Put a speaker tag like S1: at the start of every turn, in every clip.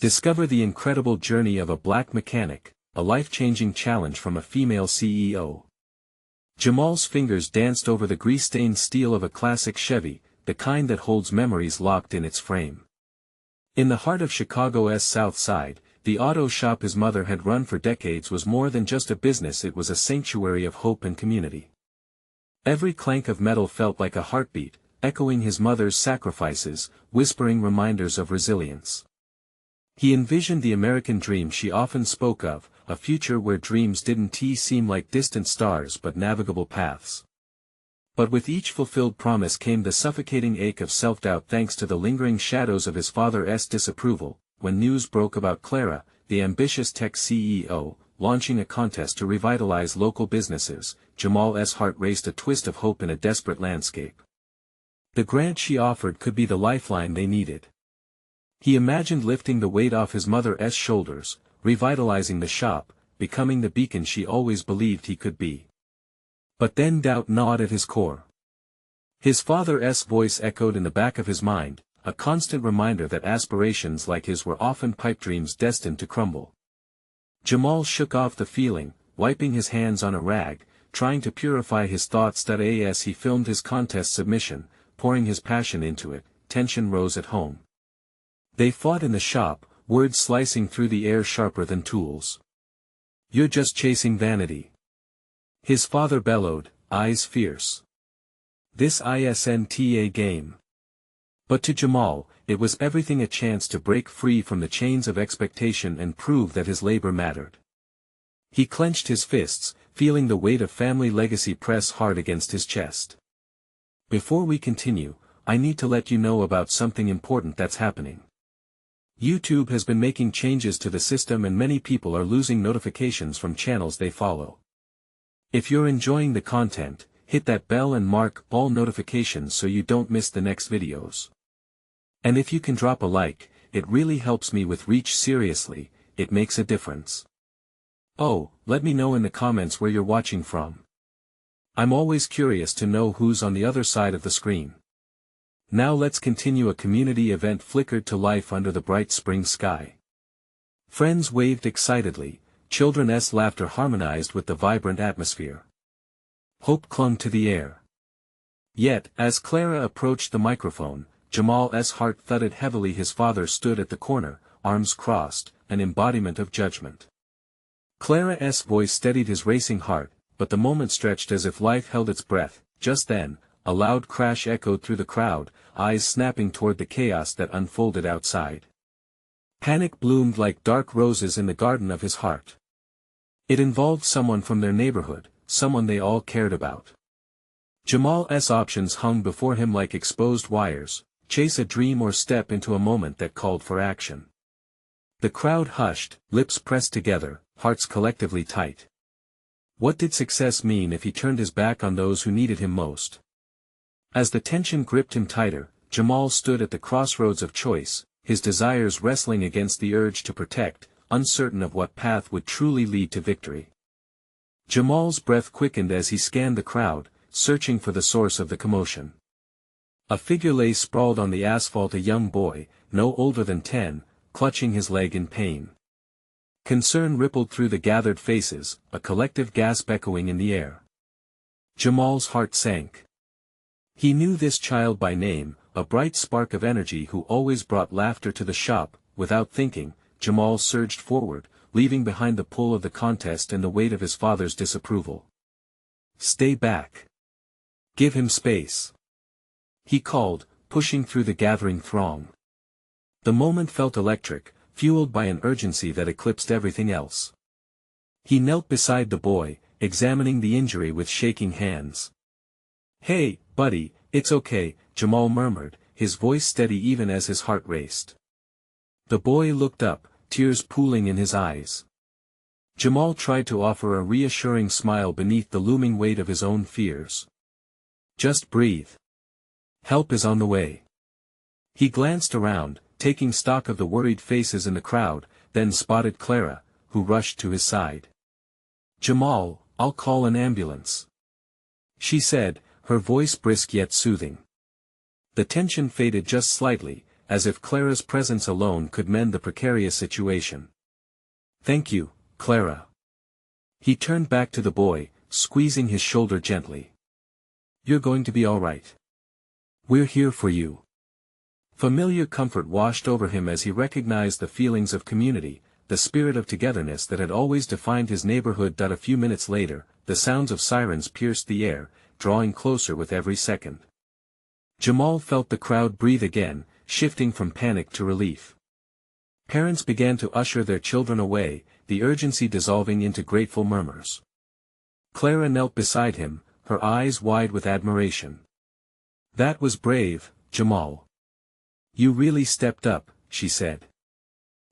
S1: Discover the incredible journey of a black mechanic, a life-changing challenge from a female CEO. Jamal's fingers danced over the grease-stained steel of a classic Chevy, the kind that holds memories locked in its frame. In the heart of Chicago's South Side, the auto shop his mother had run for decades was more than just a business, it was a sanctuary of hope and community. Every clank of metal felt like a heartbeat, echoing his mother's sacrifices, whispering reminders of resilience. He envisioned the American dream she often spoke of, a future where dreams didn't seem like distant stars but navigable paths. But with each fulfilled promise came the suffocating ache of self-doubt thanks to the lingering shadows of his father's disapproval. When news broke about Clara, the ambitious tech CEO, launching a contest to revitalize local businesses, Jamal's heart raced, a twist of hope in a desperate landscape. The grant she offered could be the lifeline they needed. He imagined lifting the weight off his mother's shoulders, revitalizing the shop, becoming the beacon she always believed he could be. But then doubt gnawed at his core. His father's voice echoed in the back of his mind, a constant reminder that aspirations like his were often pipe dreams destined to crumble. Jamal shook off the feeling, wiping his hands on a rag, trying to purify his thoughts. As he filmed his contest submission, pouring his passion into it, tension rose at home. They fought in the shop, words slicing through the air sharper than tools. "You're just chasing vanity," his father bellowed, eyes fierce. "This isn't a game." But to Jamal, it was everything, a chance to break free from the chains of expectation and prove that his labor mattered. He clenched his fists, feeling the weight of family legacy press hard against his chest. "Before we continue, I need to let you know about something important that's happening. YouTube has been making changes to the system and many people are losing notifications from channels they follow. If you're enjoying the content, hit that bell and mark all notifications so you don't miss the next videos. And if you can drop a like, it really helps me with reach. Seriously, it makes a difference. Oh, let me know in the comments where you're watching from. I'm always curious to know who's on the other side of the screen. Now let's continue. A community event flickered to life under the bright spring sky. Friends waved excitedly, children's laughter harmonized with the vibrant atmosphere. Hope clung to the air. Yet, as Clara approached the microphone, Jamal's heart thudded heavily. His father stood at the corner, arms crossed, an embodiment of judgment. Clara's voice steadied his racing heart, but the moment stretched as if life held its breath. Just then, a loud crash echoed through the crowd, eyes snapping toward the chaos that unfolded outside. Panic bloomed like dark roses in the garden of his heart. It involved someone from their neighborhood, someone they all cared about. Jamal's options hung before him like exposed wires: chase a dream or step into a moment that called for action. The crowd hushed, lips pressed together, hearts collectively tight. What did success mean if he turned his back on those who needed him most? As the tension gripped him tighter, Jamal stood at the crossroads of choice, his desires wrestling against the urge to protect, uncertain of what path would truly lead to victory. Jamal's breath quickened as he scanned the crowd, searching for the source of the commotion. A figure lay sprawled on the asphalt, a young boy, no older than 10, clutching his leg in pain. Concern rippled through the gathered faces, a collective gasp echoing in the air. Jamal's heart sank. He knew this child by name, a bright spark of energy who always brought laughter to the shop. Without thinking, Jamal surged forward, leaving behind the pull of the contest and the weight of his father's disapproval. "Stay back. Give him space," he called, pushing through the gathering throng. The moment felt electric, fueled by an urgency that eclipsed everything else. He knelt beside the boy, examining the injury with shaking hands. "Hey, buddy, it's okay," Jamal murmured, his voice steady even as his heart raced. The boy looked up, tears pooling in his eyes. Jamal tried to offer a reassuring smile beneath the looming weight of his own fears. "Just breathe. Help is on the way." He glanced around, taking stock of the worried faces in the crowd, then spotted Clara, who rushed to his side. "Jamal, I'll call an ambulance," she said, her voice brisk yet soothing. The tension faded just slightly, as if Clara's presence alone could mend the precarious situation. "Thank you, Clara." He turned back to the boy, squeezing his shoulder gently. "You're going to be all right. We're here for you." Familiar comfort washed over him as he recognized the feelings of community, the spirit of togetherness that had always defined his neighborhood. A few minutes later, the sounds of sirens pierced the air, drawing closer with every second. Jamal felt the crowd breathe again, shifting from panic to relief. Parents began to usher their children away, the urgency dissolving into grateful murmurs. Clara knelt beside him, her eyes wide with admiration. "That was brave, Jamal. You really stepped up," she said.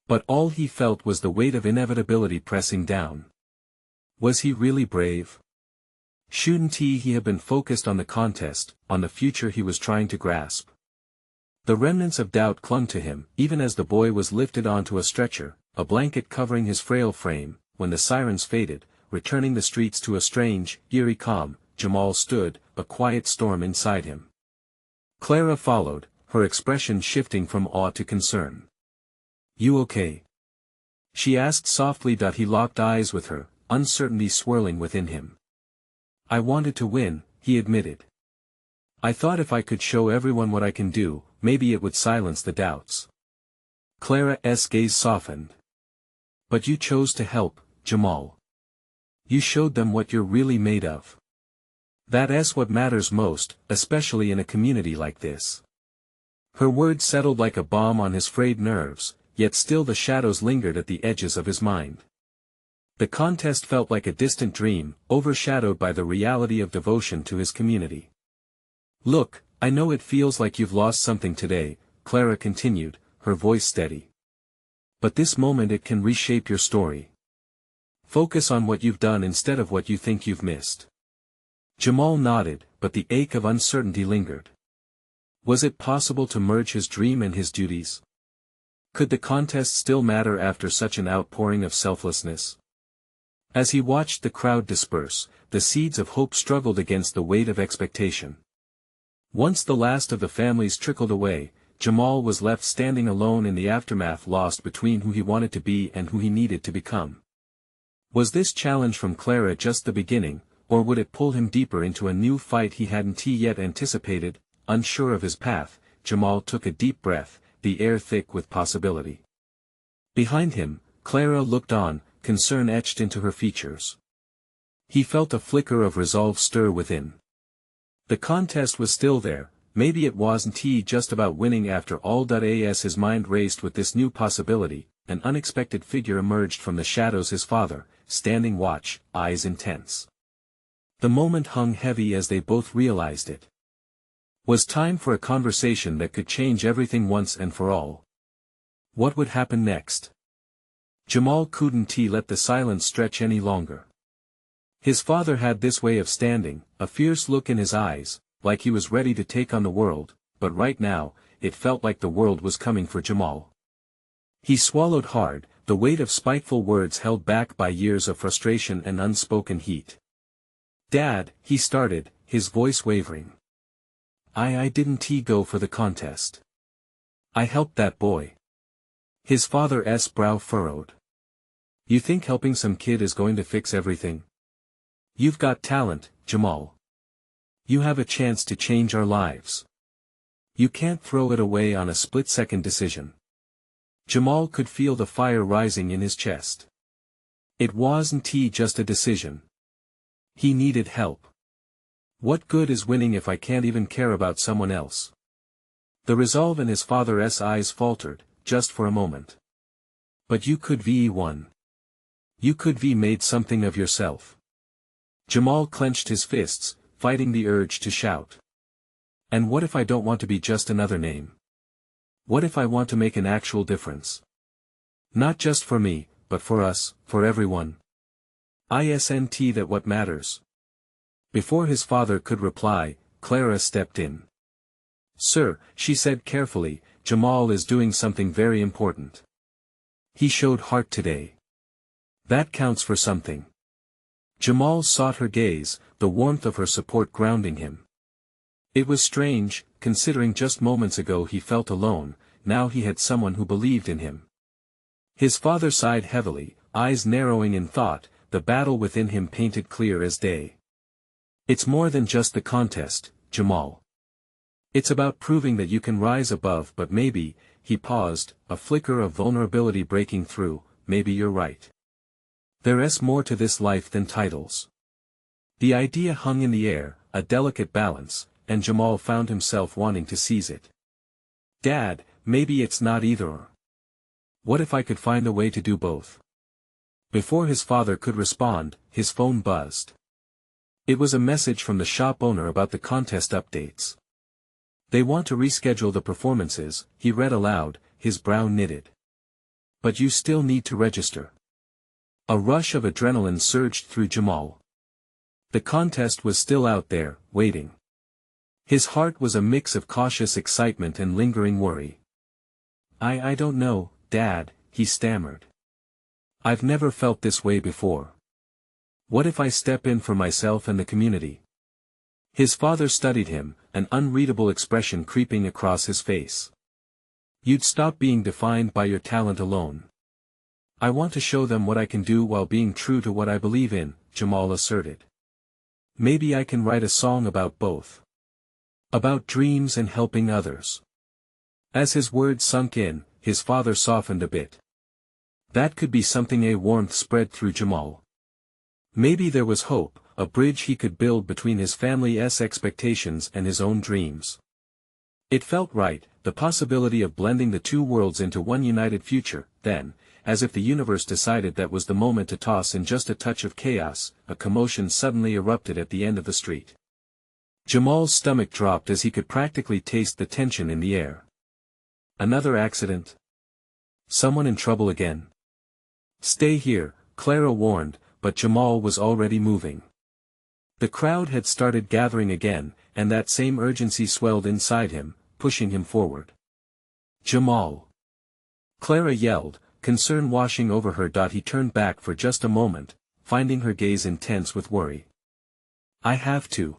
S1: But all he felt was the weight of inevitability pressing down. Was he really brave? Shouldn't he have been focused on the contest, on the future he was trying to grasp? The remnants of doubt clung to him, even as the boy was lifted onto a stretcher, a blanket covering his frail frame. When the sirens faded, returning the streets to a strange, eerie calm, Jamal stood, a quiet storm inside him. Clara followed, her expression shifting from awe to concern. "You okay?" she asked softly. He locked eyes with her, uncertainty swirling within him. "I wanted to win," he admitted. "I thought if I could show everyone what I can do, maybe it would silence the doubts." Clara's gaze softened. "But you chose to help, Jamal. You showed them what you're really made of. That's what matters most, especially in a community like this." Her words settled like a bomb on his frayed nerves, yet still the shadows lingered at the edges of his mind. The contest felt like a distant dream, overshadowed by the reality of devotion to his community. "Look, I know it feels like you've lost something today," Clara continued, her voice steady. "But this moment it can reshape your story. Focus on what you've done instead of what you think you've missed." Jamal nodded, but the ache of uncertainty lingered. Was it possible to merge his dream and his duties? Could the contest still matter after such an outpouring of selflessness? As he watched the crowd disperse, the seeds of hope struggled against the weight of expectation. Once the last of the families trickled away, Jamal was left standing alone in the aftermath, lost between who he wanted to be and who he needed to become. Was this challenge from Clara just the beginning, or would it pull him deeper into a new fight he hadn't yet anticipated? Unsure of his path, Jamal took a deep breath, the air thick with possibility. Behind him, Clara looked on, concern etched into her features. He felt a flicker of resolve stir within. The contest was still there, maybe it wasn't just about winning after all. As his mind raced with this new possibility, an unexpected figure emerged from the shadows, his father, standing watch, eyes intense. The moment hung heavy as they both realized it. Was time for a conversation that could change everything once and for all. What would happen next? Jamal couldn't let the silence stretch any longer. His father had this way of standing, a fierce look in his eyes, like he was ready to take on the world, but right now, it felt like the world was coming for Jamal. He swallowed hard, the weight of spiteful words held back by years of frustration and unspoken heat. "Dad," he started, his voice wavering. I didn't go for the contest. I helped that boy." His father's brow furrowed. "You think helping some kid is going to fix everything? You've got talent, Jamal. You have a chance to change our lives. You can't throw it away on a split-second decision." Jamal could feel the fire rising in his chest. It wasn't just a decision. He needed help. What good is winning if I can't even care about someone else? The resolve in his father's eyes faltered, just for a moment. "But you could be one. You could be made something of yourself." Jamal clenched his fists, fighting the urge to shout. "And what if I don't want to be just another name? What if I want to make an actual difference? Not just for me, but for us, for everyone. Isn't that what matters?" Before his father could reply, Clara stepped in. "Sir," she said carefully, "Jamal is doing something very important. He showed heart today. That counts for something." Jamal sought her gaze, the warmth of her support grounding him. It was strange, considering just moments ago he felt alone. now he had someone who believed in him. His father sighed heavily, eyes narrowing in thought, the battle within him painted clear as day. It's more than just the contest, Jamal. It's about proving that you can rise above, but maybe, he paused, a flicker of vulnerability breaking through, maybe you're right. There's more to this life than titles. The idea hung in the air, a delicate balance, and Jamal found himself wanting to seize it. Dad, maybe it's not either or. What if I could find a way to do both? Before his father could respond, his phone buzzed. It was a message from the shop owner about the contest updates. They want to reschedule the performances, he read aloud, his brow knitted. But you still need to register. A rush of adrenaline surged through Jamal. The contest was still out there, waiting. His heart was a mix of cautious excitement and lingering worry. I don't know, Dad, he stammered. I've never felt this way before. What if I step in for myself and the community? His father studied him, an unreadable expression creeping across his face. You'd stop being defined by your talent alone. I want to show them what I can do while being true to what I believe in, Jamal asserted. Maybe I can write a song about both. About dreams and helping others. As his words sunk in, his father softened a bit. That could be something. A warmth spread through Jamal. Maybe there was hope, a bridge he could build between his family's expectations and his own dreams. It felt right, the possibility of blending the two worlds into one united future. Then, as if the universe decided that was the moment to toss in just a touch of chaos, a commotion suddenly erupted at the end of the street. Jamal's stomach dropped as he could practically taste the tension in the air. Another accident? Someone in trouble again? Stay here, Clara warned, but Jamal was already moving. The crowd had started gathering again, and that same urgency swelled inside him, pushing him forward. Jamal! Clara yelled, concern washing over her. He turned back for just a moment, finding her gaze intense with worry. I have to.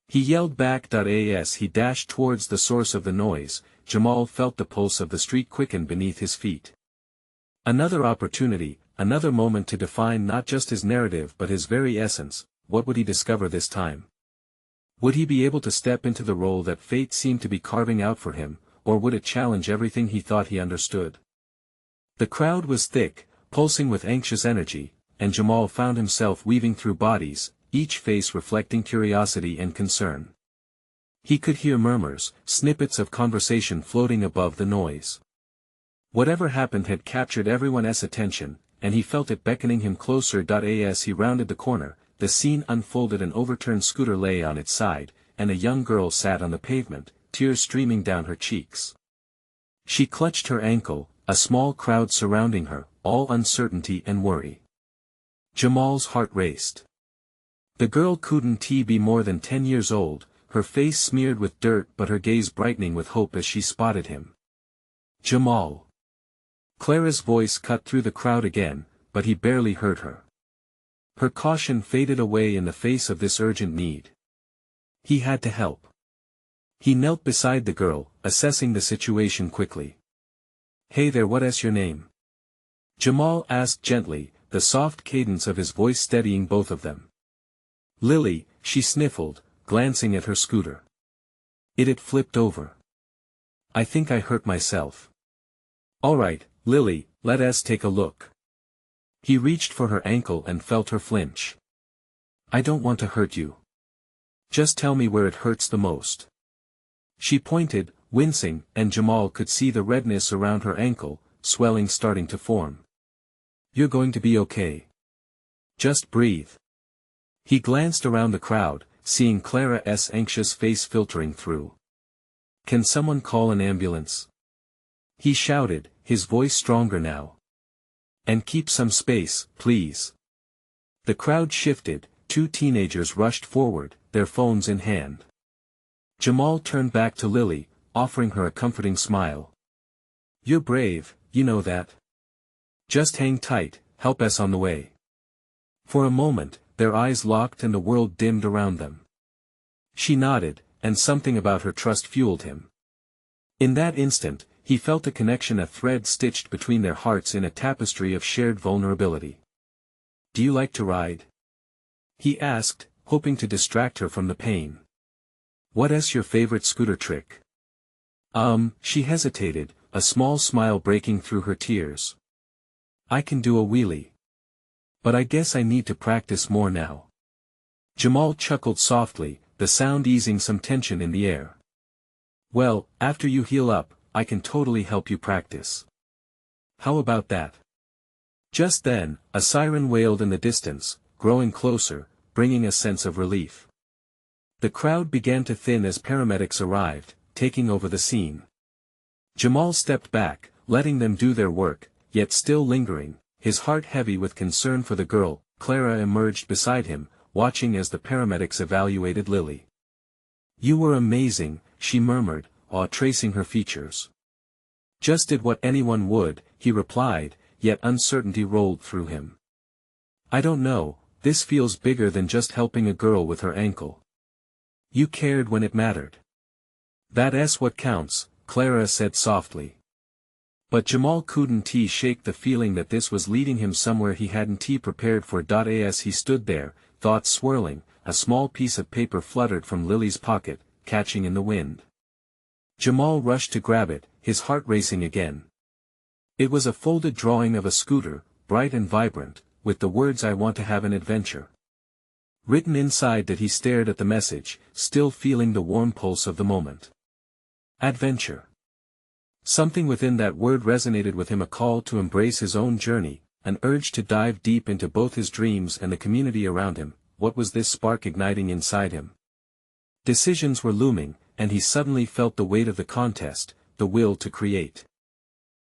S1: He yelled back. As he dashed towards the source of the noise, Jamal felt the pulse of the street quicken beneath his feet. Another opportunity, another moment to define not just his narrative but his very essence. What would he discover this time? Would he be able to step into the role that fate seemed to be carving out for him, or would it challenge everything he thought he understood? The crowd was thick, pulsing with anxious energy, and Jamal found himself weaving through bodies, each face reflecting curiosity and concern. He could hear murmurs, snippets of conversation floating above the noise. Whatever happened had captured everyone's attention, and he felt it beckoning him closer. As he rounded the corner, the scene unfolded. An overturned scooter lay on its side, and a young girl sat on the pavement, tears streaming down her cheeks. She clutched her ankle, a small crowd surrounding her, all uncertainty and worry. Jamal's heart raced. The girl couldn't be more than 10 years old, her face smeared with dirt but her gaze brightening with hope as she spotted him. Jamal! Clara's voice cut through the crowd again, but he barely heard her. Her caution faded away in the face of this urgent need. He had to help. He knelt beside the girl, assessing the situation quickly. Hey there, what's your name? Jamal asked gently, the soft cadence of his voice steadying both of them. Lily, she sniffled, glancing at her scooter. It had flipped over. I think I hurt myself. All right, Lily, let us take a look. He reached for her ankle and felt her flinch. I don't want to hurt you. Just tell me where it hurts the most. She pointed, wincing, and Jamal could see the redness around her ankle, swelling starting to form. You're going to be okay. Just breathe. He glanced around the crowd, seeing Clara's anxious face filtering through. Can someone call an ambulance? He shouted, his voice stronger now. And keep some space, please. The crowd shifted, two teenagers rushed forward, their phones in hand. Jamal turned back to Lily, offering her a comforting smile. You're brave, you know that. Just hang tight, help us on the way. For a moment, their eyes locked and the world dimmed around them. She nodded, and something about her trust fueled him. In that instant, He felt a connection, a thread stitched between their hearts in a tapestry of shared vulnerability. "Do you like to ride?" he asked, hoping to distract her from the pain. "What's your favorite scooter trick?" She hesitated, a small smile breaking through her tears. "I can do a wheelie. But I guess I need to practice more now." Jamal chuckled softly, the sound easing some tension in the air. "Well, after you heal up, I can totally help you practice. How about that?" Just then, a siren wailed in the distance, growing closer, bringing a sense of relief. The crowd began to thin as paramedics arrived, taking over the scene. Jamal stepped back, letting them do their work, yet still lingering, his heart heavy with concern for the girl. Clara emerged beside him, watching as the paramedics evaluated Lily. "You were amazing," she murmured, awe tracing her features. "Just did what anyone would," he replied, yet uncertainty rolled through him. "I don't know, this feels bigger than just helping a girl with her ankle." "You cared when it mattered. That's what counts," Clara said softly. But Jamal couldn't shake the feeling that this was leading him somewhere he hadn't prepared for. As he stood there, thoughts swirling, a small piece of paper fluttered from Lily's pocket, catching in the wind. Jamal rushed to grab it, his heart racing again. It was a folded drawing of a scooter, bright and vibrant, with the words "I want to have an adventure" written inside. That he stared at the message, still feeling the warm pulse of the moment. Adventure. Something within that word resonated with him, a call to embrace his own journey, an urge to dive deep into both his dreams and the community around him. What was this spark igniting inside him? Decisions were looming, and he suddenly felt the weight of the contest, the will to create.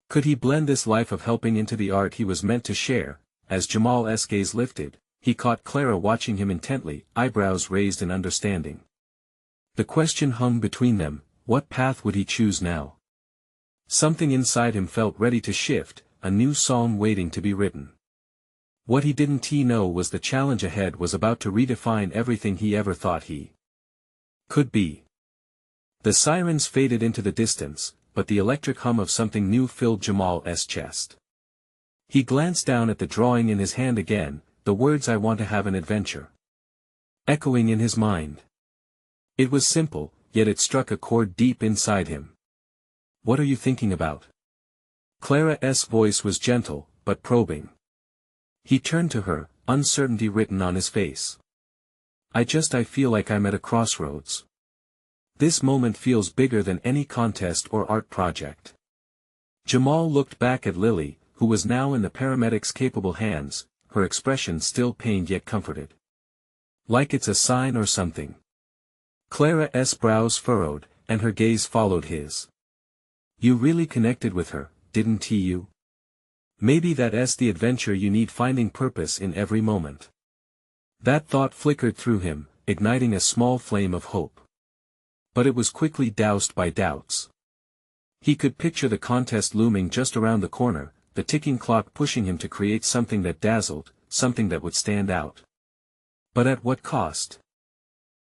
S1: Could he blend this life of helping into the art he was meant to share? As Jamal's gaze lifted, he caught Clara watching him intently, eyebrows raised in understanding. The question hung between them: what path would he choose now? Something inside him felt ready to shift, a new song waiting to be written. What he didn't know was the challenge ahead was about to redefine everything he ever thought he could be. The sirens faded into the distance, but the electric hum of something new filled Jamal's chest. He glanced down at the drawing in his hand again, the words "I want to have an adventure" echoing in his mind. It was simple, yet it struck a chord deep inside him. "What are you thinking about?" Clara's voice was gentle, but probing. He turned to her, uncertainty written on his face. I feel like I'm at a crossroads. This moment feels bigger than any contest or art project." Jamal looked back at Lily, who was now in the paramedics' capable hands, her expression still pained yet comforted. "Like it's a sign or something." Clara's brows furrowed, and her gaze followed his. "You really connected with her, didn't you? Maybe that's the adventure you need, finding purpose in every moment." That thought flickered through him, igniting a small flame of hope. But it was quickly doused by doubts. He could picture the contest looming just around the corner, the ticking clock pushing him to create something that dazzled, something that would stand out. But at what cost?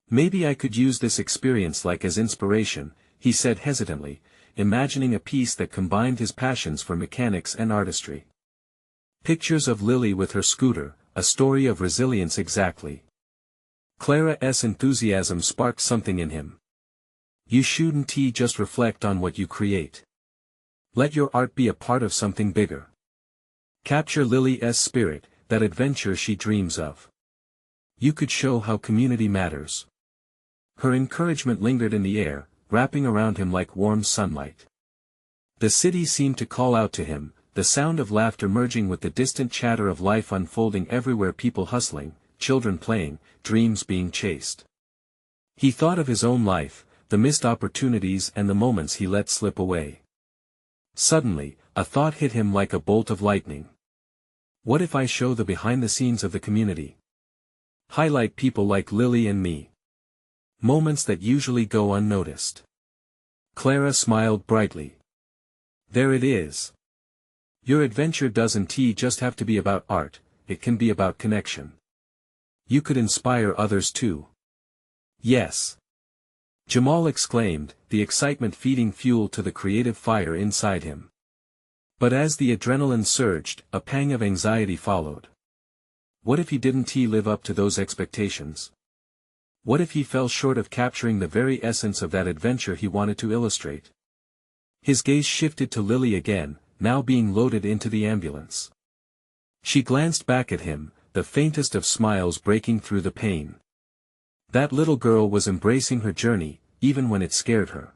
S1: "Maybe I could use this experience as inspiration," he said hesitantly, imagining a piece that combined his passions for mechanics and artistry. Pictures of Lily with her scooter, a story of resilience exactly. Clara's enthusiasm sparked something in him. "You shouldn't just reflect on what you create. Let your art be a part of something bigger. Capture Lily's spirit, that adventure she dreams of. You could show how community matters." Her encouragement lingered in the air, wrapping around him like warm sunlight. The city seemed to call out to him, the sound of laughter merging with the distant chatter of life unfolding everywhere, people hustling, children playing, dreams being chased. He thought of his own life, the missed opportunities and the moments he let slip away. Suddenly, a thought hit him like a bolt of lightning. What if I show the behind the scenes of the community? Highlight people like Lily and me. Moments that usually go unnoticed. Clara smiled brightly. "There it is. Your adventure doesn't just have to be about art, it can be about connection. You could inspire others too." "Yes. Jamal exclaimed, the excitement feeding fuel to the creative fire inside him. But as the adrenaline surged, a pang of anxiety followed. What if he didn't live up to those expectations? What if he fell short of capturing the very essence of that adventure he wanted to illustrate? His gaze shifted to Lily again, now being loaded into the ambulance. She glanced back at him, the faintest of smiles breaking through the pain. That little girl was embracing her journey, even when it scared her.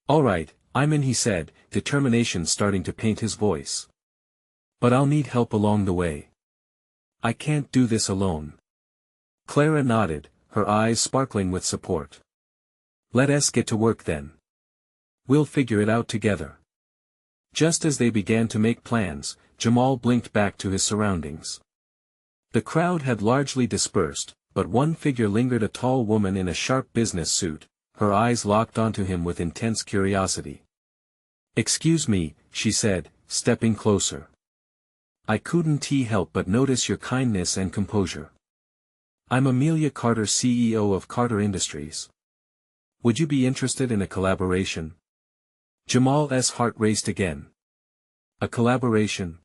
S1: "All right, I'm in," he said, determination starting to paint his voice. "But I'll need help along the way. I can't do this alone." Clara nodded, her eyes sparkling with support. "Let us get to work then. We'll figure it out together." Just as they began to make plans, Jamal blinked back to his surroundings. The crowd had largely dispersed, but one figure lingered, a tall woman in a sharp business suit, her eyes locked onto him with intense curiosity. "Excuse me," she said, stepping closer. "I couldn't help but notice your kindness and composure. I'm Amelia Carter, CEO of Carter Industries. Would you be interested in a collaboration?" Jamal's heart raced again. A collaboration?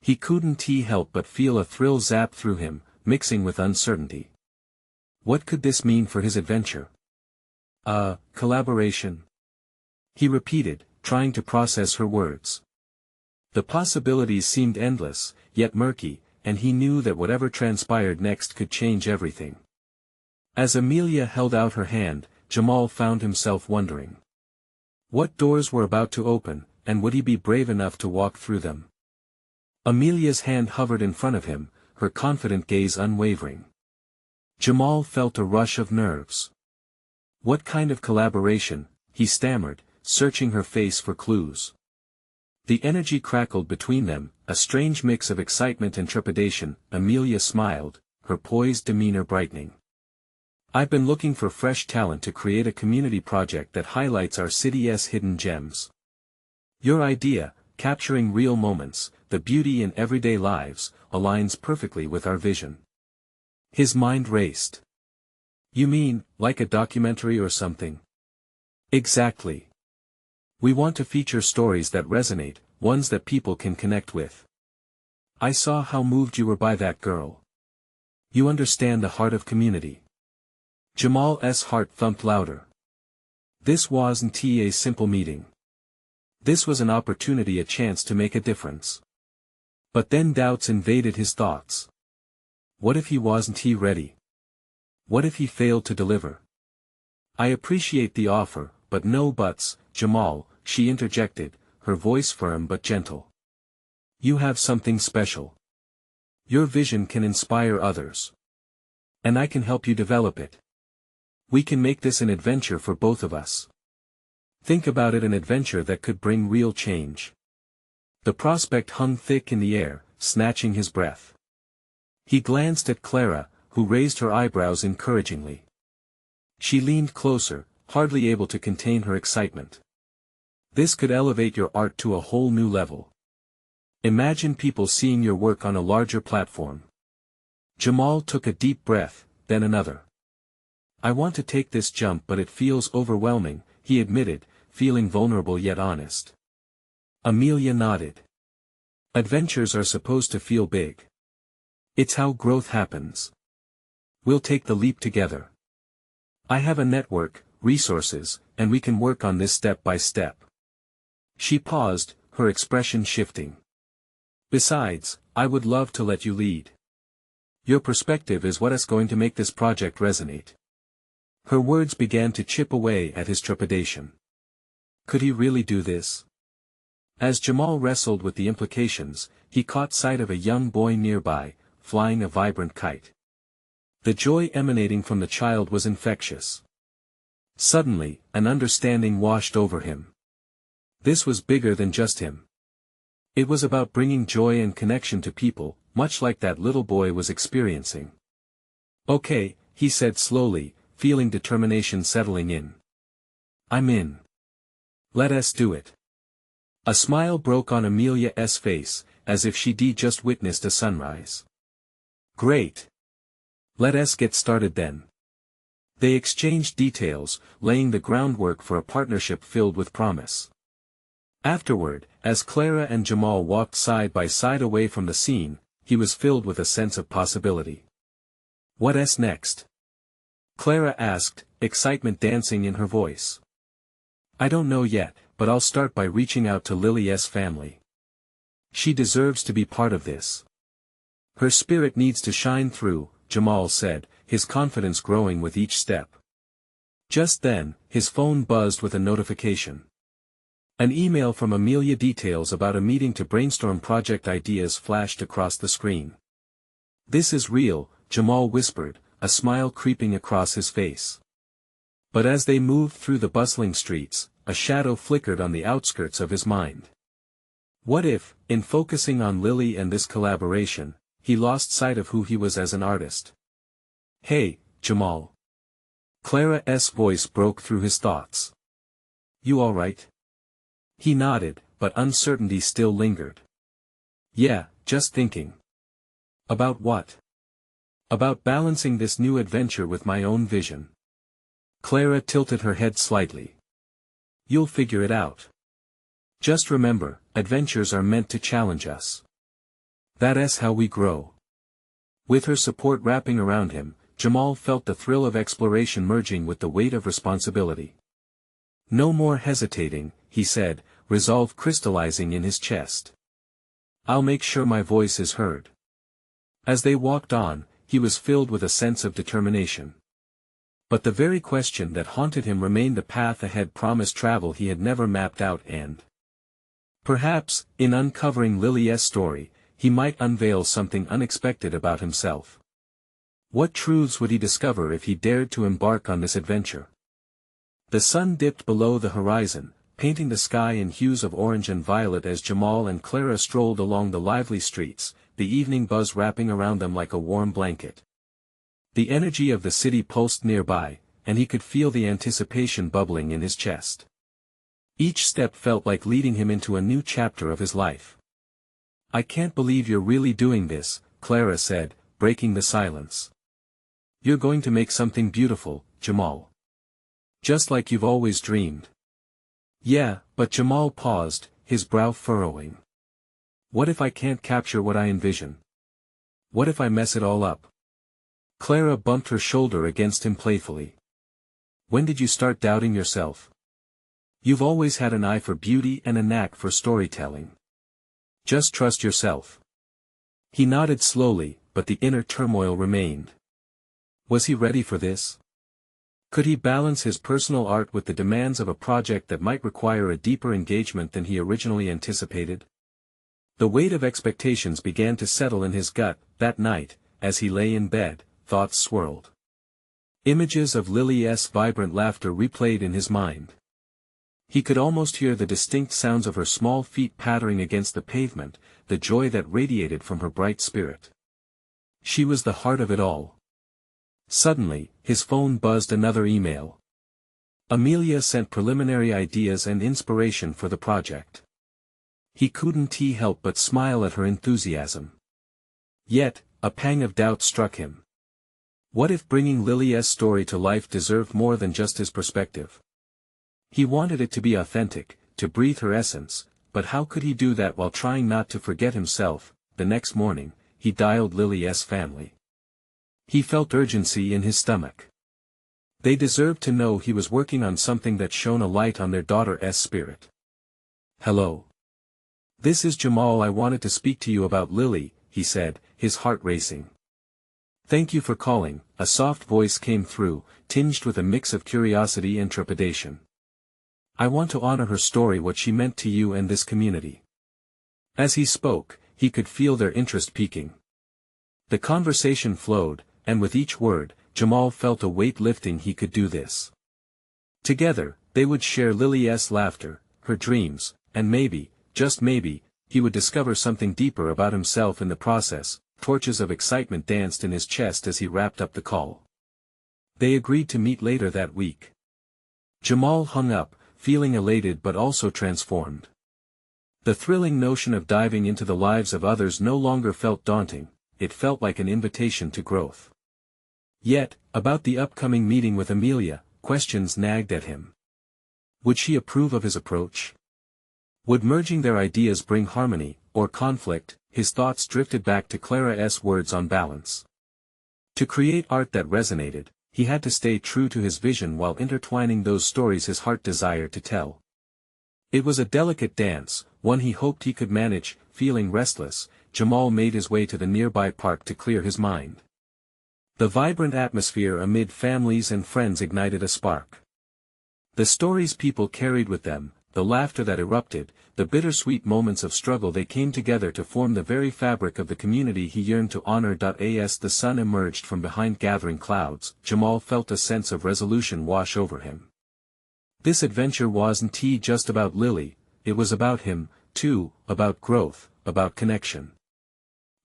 S1: He couldn't help but feel a thrill zap through him, mixing with uncertainty. What could this mean for his adventure? Collaboration? He repeated, trying to process her words. The possibilities seemed endless, yet murky, and he knew that whatever transpired next could change everything. As Amelia held out her hand, Jamal found himself wondering. What doors were about to open, and would he be brave enough to walk through them? Amelia's hand hovered in front of him, her confident gaze unwavering. Jamal felt a rush of nerves. What kind of collaboration? He stammered, searching her face for clues. The energy crackled between them, a strange mix of excitement and trepidation. Amelia smiled, her poised demeanor brightening. "I've been looking for fresh talent to create a community project that highlights our city's hidden gems. Your idea, capturing real moments, the beauty in everyday lives, aligns perfectly with our vision." His mind raced. "You mean, like a documentary or something?" "Exactly. We want to feature stories that resonate, ones that people can connect with. I saw how moved you were by that girl. You understand the heart of community." Jamal's heart thumped louder. This wasn't a simple meeting. This was an opportunity, a chance to make a difference. But then doubts invaded his thoughts. What if he wasn't ready? What if he failed to deliver? "I appreciate the offer, but no buts, Jamal," she interjected, her voice firm but gentle. "You have something special. Your vision can inspire others. And I can help you develop it. We can make this an adventure for both of us. Think about it, an adventure that could bring real change." The prospect hung thick in the air, snatching his breath. He glanced at Clara, who raised her eyebrows encouragingly. She leaned closer, hardly able to contain her excitement. "This could elevate your art to a whole new level. Imagine people seeing your work on a larger platform." Jamal took a deep breath, then another. "I want to take this jump, but it feels overwhelming," he admitted, feeling vulnerable yet honest. Amelia nodded. "Adventures are supposed to feel big. It's how growth happens. We'll take the leap together. I have a network, resources, and we can work on this step by step." She paused, her expression shifting. "Besides, I would love to let you lead. Your perspective is what is going to make this project resonate." Her words began to chip away at his trepidation. Could he really do this? As Jamal wrestled with the implications, he caught sight of a young boy nearby, flying a vibrant kite. The joy emanating from the child was infectious. Suddenly, an understanding washed over him. This was bigger than just him. It was about bringing joy and connection to people, much like that little boy was experiencing. "Okay," he said slowly, feeling determination settling in. "I'm in. Let us do it." A smile broke on Amelia's face, as if she'd just witnessed a sunrise. "Great. Let us get started then." They exchanged details, laying the groundwork for a partnership filled with promise. Afterward, as Clara and Jamal walked side by side away from the scene, he was filled with a sense of possibility. "What's next?" Clara asked, excitement dancing in her voice. "I don't know yet, but I'll start by reaching out to Lily's family. She deserves to be part of this. Her spirit needs to shine through," Jamal said, his confidence growing with each step. Just then, his phone buzzed with a notification. An email from Amelia, details about a meeting to brainstorm project ideas flashed across the screen. "This is real," Jamal whispered, a smile creeping across his face. But as they moved through the bustling streets, a shadow flickered on the outskirts of his mind. What if, in focusing on Lily and this collaboration, he lost sight of who he was as an artist? "Hey, Jamal." Clara's voice broke through his thoughts. "You all right?" He nodded, but uncertainty still lingered. "Yeah, just thinking." "About what?" "About balancing this new adventure with my own vision." Clara tilted her head slightly. "You'll figure it out. Just remember, adventures are meant to challenge us. That's how we grow." With her support wrapping around him, Jamal felt the thrill of exploration merging with the weight of responsibility. "No more hesitating," he said, resolve crystallizing in his chest. "I'll make sure my voice is heard." As they walked on, he was filled with a sense of determination. But the very question that haunted him remained: the path ahead promised travel he had never mapped out, and perhaps, in uncovering Lily's story, he might unveil something unexpected about himself. What truths would he discover if he dared to embark on this adventure? The sun dipped below the horizon, painting the sky in hues of orange and violet as Jamal and Clara strolled along the lively streets, the evening buzz wrapping around them like a warm blanket. The energy of the city pulsed nearby, and he could feel the anticipation bubbling in his chest. Each step felt like leading him into a new chapter of his life. "I can't believe you're really doing this," Clara said, breaking the silence. "You're going to make something beautiful, Jamal. Just like you've always dreamed." "Yeah, but," Jamal paused, his brow furrowing. "What if I can't capture what I envision? What if I mess it all up?" Clara bumped her shoulder against him playfully. "When did you start doubting yourself? You've always had an eye for beauty and a knack for storytelling. Just trust yourself." He nodded slowly, but the inner turmoil remained. Was he ready for this? Could he balance his personal art with the demands of a project that might require a deeper engagement than he originally anticipated? The weight of expectations began to settle in his gut. That night, as he lay in bed, thoughts swirled. Images of Lily's vibrant laughter replayed in his mind. He could almost hear the distinct sounds of her small feet pattering against the pavement, the joy that radiated from her bright spirit. She was the heart of it all. Suddenly, his phone buzzed. Another email. Amelia sent preliminary ideas and inspiration for the project. He couldn't help but smile at her enthusiasm. Yet, a pang of doubt struck him. What if bringing Lily's story to life deserved more than just his perspective? He wanted it to be authentic, to breathe her essence, but how could he do that while trying not to forget himself? The next morning, he dialed Lily's family. He felt urgency in his stomach. They deserved to know he was working on something that shone a light on their daughter's spirit. "Hello. This is Jamal. I wanted to speak to you about Lily," he said, his heart racing. "Thank you for calling," a soft voice came through, tinged with a mix of curiosity and trepidation. "I want to honor her story, what she meant to you and this community." As he spoke, he could feel their interest peaking. The conversation flowed, and with each word, Jamal felt a weight lifting. He could do this. Together, they would share Lily's laughter, her dreams, and maybe, just maybe, he would discover something deeper about himself in the process. Torches of excitement danced in his chest as he wrapped up the call. They agreed to meet later that week. Jamal hung up, feeling elated but also transformed. The thrilling notion of diving into the lives of others no longer felt daunting, it felt like an invitation to growth. Yet, about the upcoming meeting with Amelia, questions nagged at him. Would she approve of his approach? Would merging their ideas bring harmony, or conflict? His thoughts drifted back to Clara's words on balance. To create art that resonated, he had to stay true to his vision while intertwining those stories his heart desired to tell. It was a delicate dance, one he hoped he could manage. Feeling restless, Jamal made his way to the nearby park to clear his mind. The vibrant atmosphere amid families and friends ignited a spark. The stories people carried with them, the laughter that erupted, the bittersweet moments of struggle, they came together to form the very fabric of the community he yearned to honor. As the sun emerged from behind gathering clouds, Jamal felt a sense of resolution wash over him. This adventure wasn't just about Lily, it was about him, too, about growth, about connection.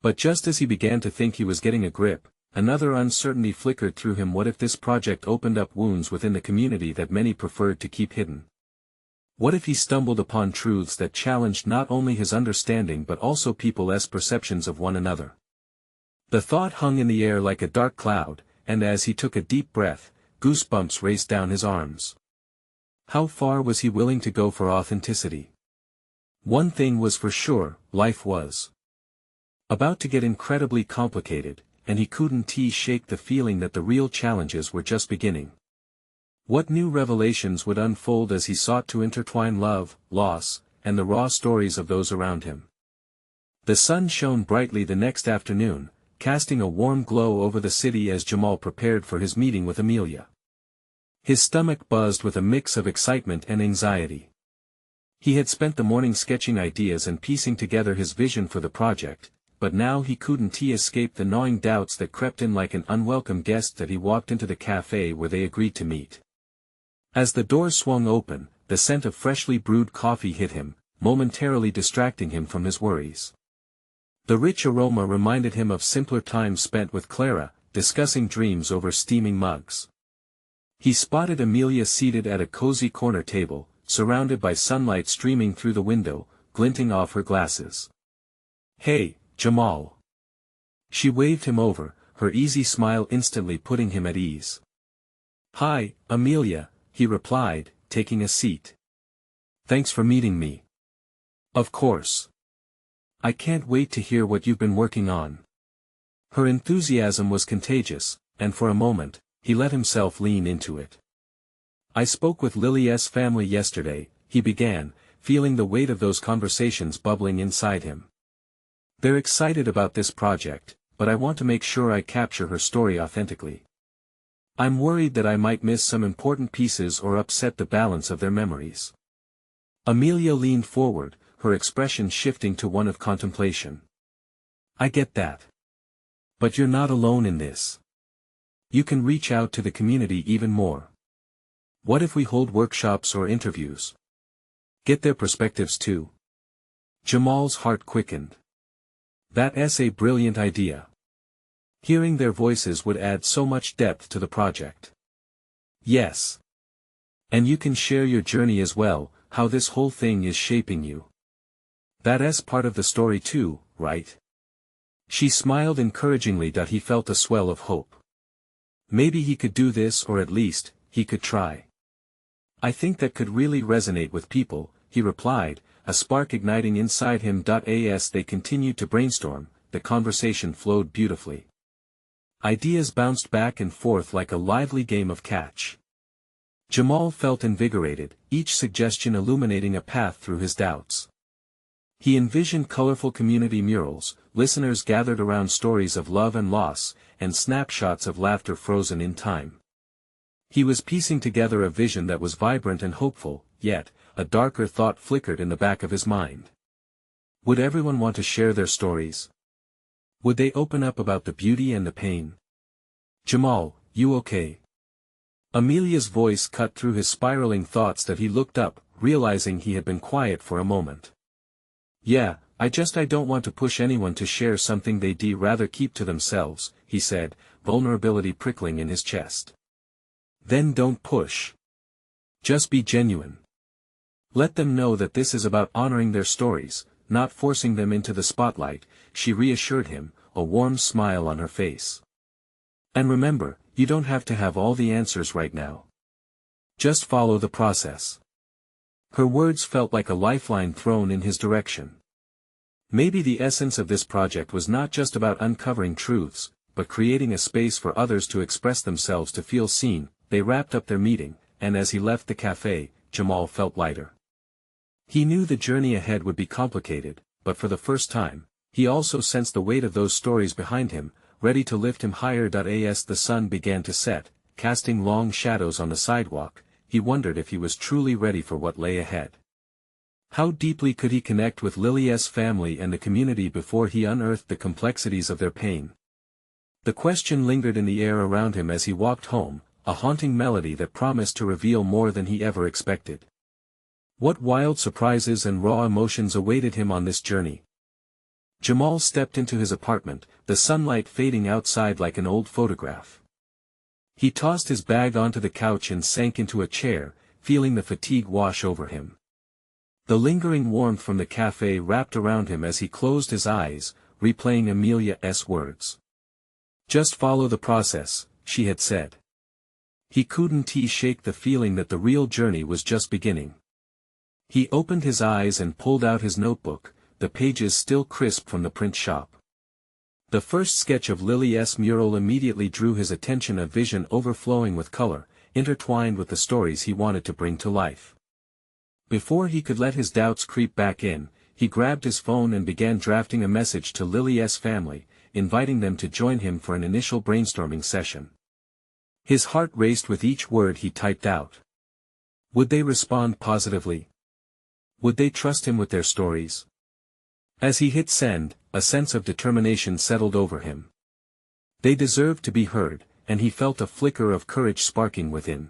S1: But just as he began to think he was getting a grip, another uncertainty flickered through him. What if this project opened up wounds within the community that many preferred to keep hidden? What if he stumbled upon truths that challenged not only his understanding but also people's perceptions of one another? The thought hung in the air like a dark cloud, and as he took a deep breath, goosebumps raced down his arms. How far was he willing to go for authenticity? One thing was for sure, life was about to get incredibly complicated, and he couldn't shake the feeling that the real challenges were just beginning. What new revelations would unfold as he sought to intertwine love, loss, and the raw stories of those around him? The sun shone brightly the next afternoon, casting a warm glow over the city as Jamal prepared for his meeting with Amelia. His stomach buzzed with a mix of excitement and anxiety. He had spent the morning sketching ideas and piecing together his vision for the project, but now he couldn't escape the gnawing doubts that crept in like an unwelcome guest as he walked into the cafe where they agreed to meet. As the doors swung open, the scent of freshly brewed coffee hit him, momentarily distracting him from his worries. The rich aroma reminded him of simpler times spent with Clara, discussing dreams over steaming mugs. He spotted Amelia seated at a cozy corner table, surrounded by sunlight streaming through the window, glinting off her glasses. "Hey, Jamal." She waved him over, her easy smile instantly putting him at ease. "Hi, Amelia," he replied, taking a seat. "Thanks for meeting me." "Of course. I can't wait to hear what you've been working on." Her enthusiasm was contagious, and for a moment, he let himself lean into it. "I spoke with Lily's family yesterday," he began, feeling the weight of those conversations bubbling inside him. "They're excited about this project, but I want to make sure I capture her story authentically. I'm worried that I might miss some important pieces or upset the balance of their memories." Amelia leaned forward, her expression shifting to one of contemplation. "I get that. But you're not alone in this. You can reach out to the community even more. What if we hold workshops or interviews? Get their perspectives too." Jamal's heart quickened. That's a brilliant idea. Hearing their voices would add so much depth to the project. "Yes. And you can share your journey as well, how this whole thing is shaping you. That's part of the story too, right?" She smiled encouragingly. He felt a swell of hope. Maybe he could do this, or at least, he could try. "I think that could really resonate with people," he replied, a spark igniting inside him. As they continued to brainstorm, the conversation flowed beautifully. Ideas bounced back and forth like a lively game of catch. Jamal felt invigorated, each suggestion illuminating a path through his doubts. He envisioned colorful community murals, listeners gathered around stories of love and loss, and snapshots of laughter frozen in time. He was piecing together a vision that was vibrant and hopeful, yet, a darker thought flickered in the back of his mind. Would everyone want to share their stories? Would they open up about the beauty and the pain? "Jamal, you okay?" Amelia's voice cut through his spiraling thoughts. He looked up, realizing he had been quiet for a moment. "Yeah, I don't want to push anyone to share something they'd rather keep to themselves," he said, vulnerability prickling in his chest. "Then don't push. Just be genuine. Let them know that this is about honoring their stories, not forcing them into the spotlight," she reassured him, a warm smile on her face. "And remember, you don't have to have all the answers right now. Just follow the process. Her words felt like a lifeline thrown in his direction. Maybe the essence of this project was not just about uncovering truths, but creating a space for others to express themselves, to feel seen. They wrapped up their meeting, and as he left the cafe, Jamal felt lighter. He knew the journey ahead would be complicated, but for the first time, he also sensed the weight of those stories behind him, ready to lift him higher. As the sun began to set, casting long shadows on the sidewalk, he wondered if he was truly ready for what lay ahead. How deeply could he connect with Lily's family and the community before he unearthed the complexities of their pain? The question lingered in the air around him as he walked home, a haunting melody that promised to reveal more than he ever expected. What wild surprises and raw emotions awaited him on this journey? Jamal stepped into his apartment, the sunlight fading outside like an old photograph. He tossed his bag onto the couch and sank into a chair, feeling the fatigue wash over him. The lingering warmth from the cafe wrapped around him as he closed his eyes, replaying Amelia's words. Just follow the process, she had said. He couldn't shake the feeling that the real journey was just beginning. He opened his eyes and pulled out his notebook, the pages still crisp from the print shop. The first sketch of Lily's mural immediately drew his attention, a vision overflowing with color, intertwined with the stories he wanted to bring to life. Before he could let his doubts creep back in, he grabbed his phone and began drafting a message to Lily's family, inviting them to join him for an initial brainstorming session. His heart raced with each word he typed out. Would they respond positively? Would they trust him with their stories? As he hit send, a sense of determination settled over him. They deserved to be heard, and he felt a flicker of courage sparking within.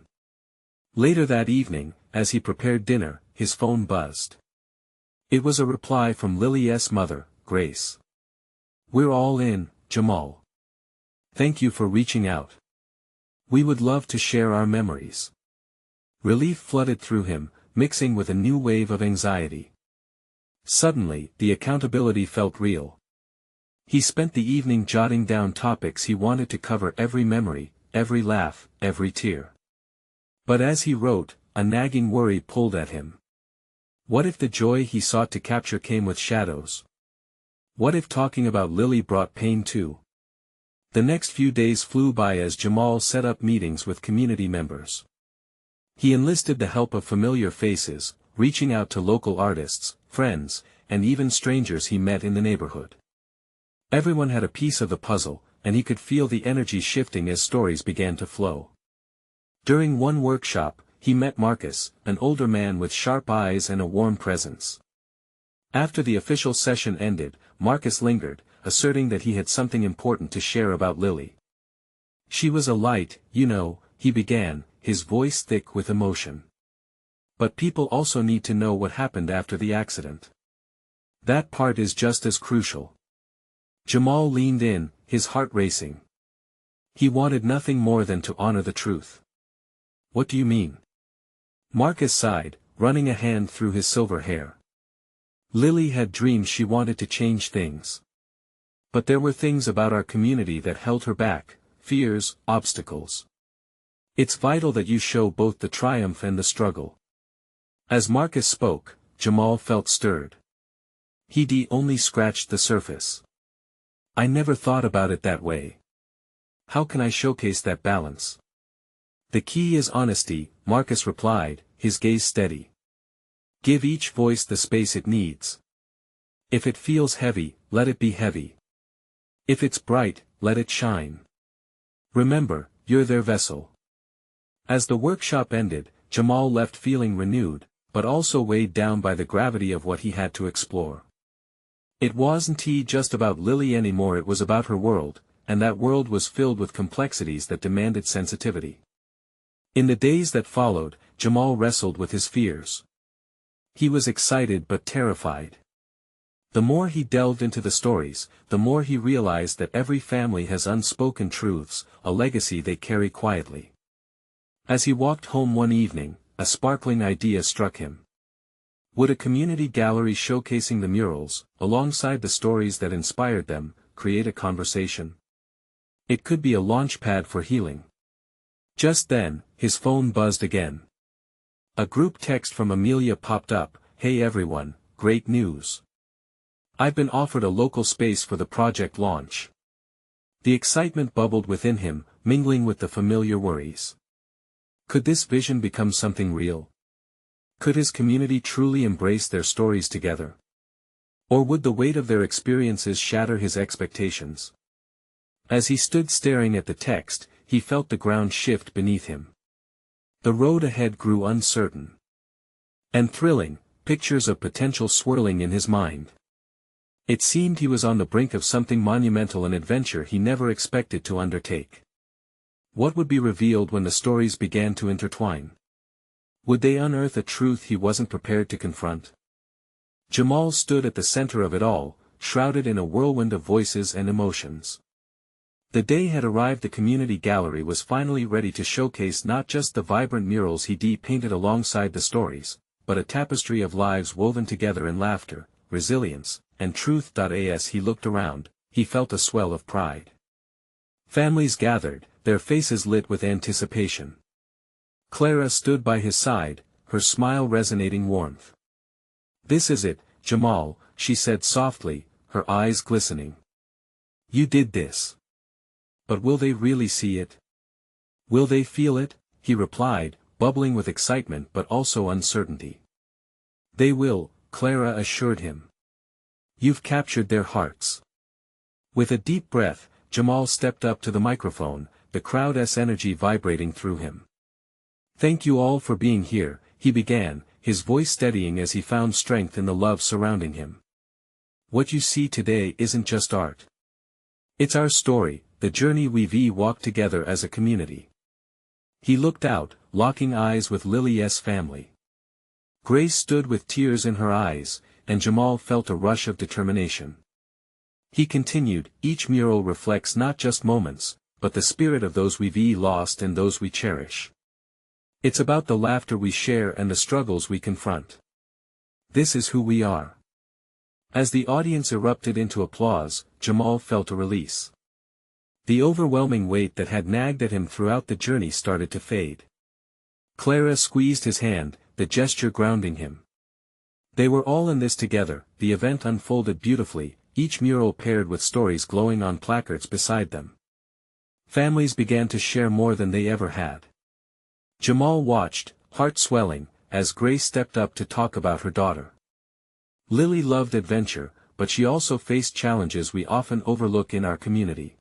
S1: Later that evening, as he prepared dinner, his phone buzzed. It was a reply from Lily's mother, Grace. "We're all in, Jamal. Thank you for reaching out. We would love to share our memories." Relief flooded through him, mixing with a new wave of anxiety. Suddenly, the accountability felt real. He spent the evening jotting down topics he wanted to cover, every memory, every laugh, every tear. But as he wrote, a nagging worry pulled at him. What if the joy he sought to capture came with shadows? What if talking about Lily brought pain too? The next few days flew by as Jamal set up meetings with community members. He enlisted the help of familiar faces, reaching out to local artists, friends, and even strangers he met in the neighborhood. Everyone had a piece of the puzzle, and he could feel the energy shifting as stories began to flow. During one workshop, he met Marcus, an older man with sharp eyes and a warm presence. After the official session ended, Marcus lingered, asserting that he had something important to share about Lily. "She was a light, you know," he began, his voice thick with emotion. "But people also need to know what happened after the accident. That part is just as crucial." Jamal leaned in, his heart racing. He wanted nothing more than to honor the truth. "What do you mean?" Marcus sighed, running a hand through his silver hair. Lily had dreams she wanted to change things. But there were things about our community that held her back, fears, obstacles. It's vital that you show both the triumph and the struggle. As Marcus spoke, Jamal felt stirred. He'd only scratched the surface. "I never thought about it that way. How can I showcase that balance?" "The key is honesty," Marcus replied, his gaze steady. "Give each voice the space it needs. If it feels heavy, let it be heavy. If it's bright, let it shine. Remember, you're their vessel." As the workshop ended, Jamal left feeling renewed, but also weighed down by the gravity of what he had to explore. It wasn't just about Lily anymore, it was about her world, and that world was filled with complexities that demanded sensitivity. In the days that followed, Jamal wrestled with his fears. He was excited but terrified. The more he delved into the stories, the more he realized that every family has unspoken truths, a legacy they carry quietly. As he walked home one evening, a sparkling idea struck him. Would a community gallery showcasing the murals, alongside the stories that inspired them, create a conversation? It could be a launch pad for healing. Just then, his phone buzzed again. A group text from Amelia popped up. "Hey everyone, great news. I've been offered a local space for the project launch." The excitement bubbled within him, mingling with the familiar worries. Could this vision become something real? Could his community truly embrace their stories together? Or would the weight of their experiences shatter his expectations? As he stood staring at the text, he felt the ground shift beneath him. The road ahead grew uncertain and thrilling, pictures of potential swirling in his mind. It seemed he was on the brink of something monumental, an adventure he never expected to undertake. What would be revealed when the stories began to intertwine? Would they unearth a truth he wasn't prepared to confront? Jamal stood at the center of it all, shrouded in a whirlwind of voices and emotions. The day had arrived. The community gallery was finally ready to showcase not just the vibrant murals he painted alongside the stories, but a tapestry of lives woven together in laughter, resilience, and truth. As he looked around, he felt a swell of pride. Families gathered, their faces lit with anticipation. Clara stood by his side, her smile resonating warmth. "This is it, Jamal," she said softly, her eyes glistening. "You did this. But will they really see it? Will they feel it?" he replied, bubbling with excitement but also uncertainty. "They will," Clara assured him. "You've captured their hearts." With a deep breath, Jamal stepped up to the microphone, the crowd's energy vibrating through him. "Thank you all for being here," he began, his voice steadying as he found strength in the love surrounding him. "What you see today isn't just art. It's our story, the journey we've walked together as a community." He looked out, locking eyes with Lily's family. Grace stood with tears in her eyes, and Jamal felt a rush of determination. He continued, "Each mural reflects not just moments, but the spirit of those we've lost and those we cherish. It's about the laughter we share and the struggles we confront. This is who we are." As the audience erupted into applause, Jamal felt a release. The overwhelming weight that had nagged at him throughout the journey started to fade. Clara squeezed his hand, the gesture grounding him. They were all in this together. The event unfolded beautifully, each mural paired with stories glowing on placards beside them. Families began to share more than they ever had. Jamal watched, heart swelling, as Grace stepped up to talk about her daughter. Lily loved adventure, but she also faced challenges we often overlook in our community.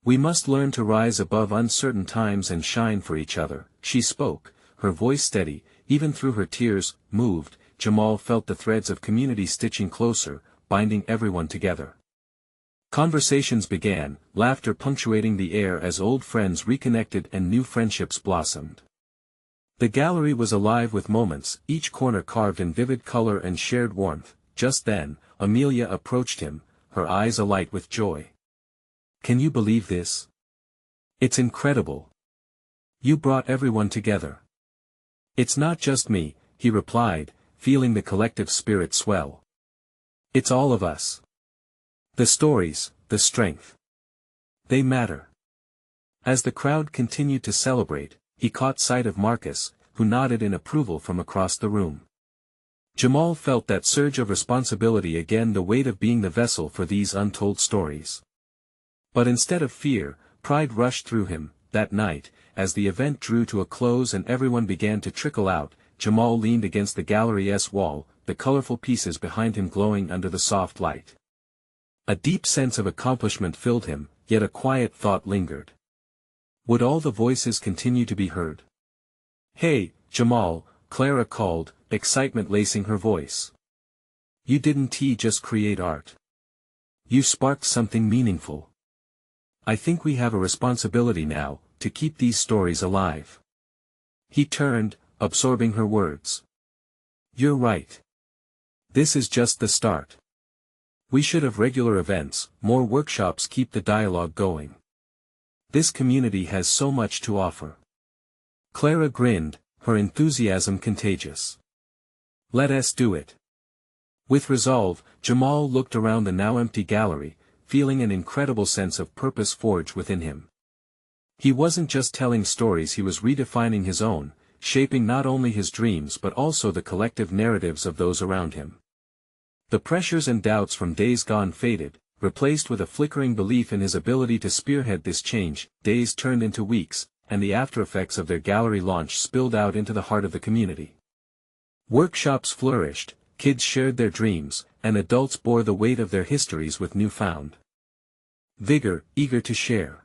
S1: "We must learn to rise above uncertain times and shine for each other," she spoke, her voice steady, even through her tears. Moved, Jamal felt the threads of community stitching closer, binding everyone together. Conversations began, laughter punctuating the air as old friends reconnected and new friendships blossomed. The gallery was alive with moments, each corner carved in vivid color and shared warmth. Just then, Amelia approached him, her eyes alight with joy. "Can you believe this? It's incredible. You brought everyone together." "It's not just me," he replied, feeling the collective spirit swell. "It's all of us. The stories, the strength. They matter." As the crowd continued to celebrate, he caught sight of Marcus, who nodded in approval from across the room. Jamal felt that surge of responsibility again, the weight of being the vessel for these untold stories. But instead of fear, pride rushed through him. That night, as the event drew to a close and everyone began to trickle out, Jamal leaned against the gallery's wall, the colorful pieces behind him glowing under the soft light. A deep sense of accomplishment filled him, yet a quiet thought lingered. Would all the voices continue to be heard? "Hey, Jamal," Clara called, excitement lacing her voice. "You didn't just create art. You sparked something meaningful. I think we have a responsibility now, to keep these stories alive." He turned, absorbing her words. "You're right. This is just the start. We should have regular events, more workshops, keep the dialogue going. This community has so much to offer." Clara grinned, her enthusiasm contagious. "Let us do it." With resolve, Jamal looked around the now empty gallery, feeling an incredible sense of purpose forge within him. He wasn't just telling stories, he was redefining his own, shaping not only his dreams but also the collective narratives of those around him. The pressures and doubts from days gone faded, replaced with a flickering belief in his ability to spearhead this change. Days turned into weeks, and the aftereffects of their gallery launch spilled out into the heart of the community. Workshops flourished, kids shared their dreams, and adults bore the weight of their histories with newfound vigor, eager to share.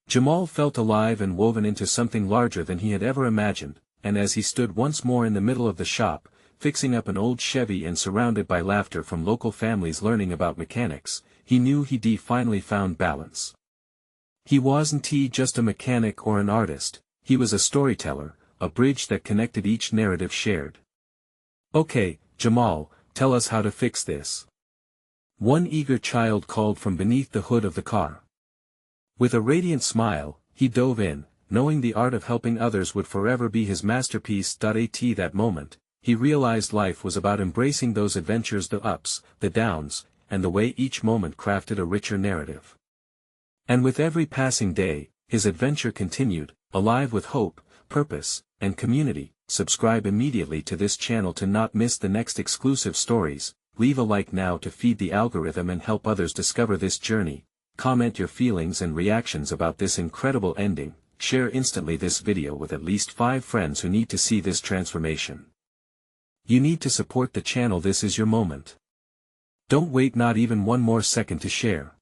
S1: Jamal felt alive and woven into something larger than he had ever imagined, and as he stood once more in the middle of the shop, fixing up an old Chevy and surrounded by laughter from local families learning about mechanics, he knew he'd finally found balance. He wasn't just a mechanic or an artist, he was a storyteller, a bridge that connected each narrative shared. "Okay, Jamal, tell us how to fix this." One eager child called from beneath the hood of the car. With a radiant smile, he dove in, knowing the art of helping others would forever be his masterpiece. At that moment, he realized life was about embracing those adventures, the ups, the downs, and the way each moment crafted a richer narrative. And with every passing day, his adventure continued, alive with hope, purpose, and community. Subscribe immediately to this channel to not miss the next exclusive stories. Leave a like now to feed the algorithm and help others discover this journey. Comment your feelings and reactions about this incredible ending. Share instantly this video with at least 5 friends who need to see this transformation. You need to support the channel. This is your moment. Don't wait not even one more second to share.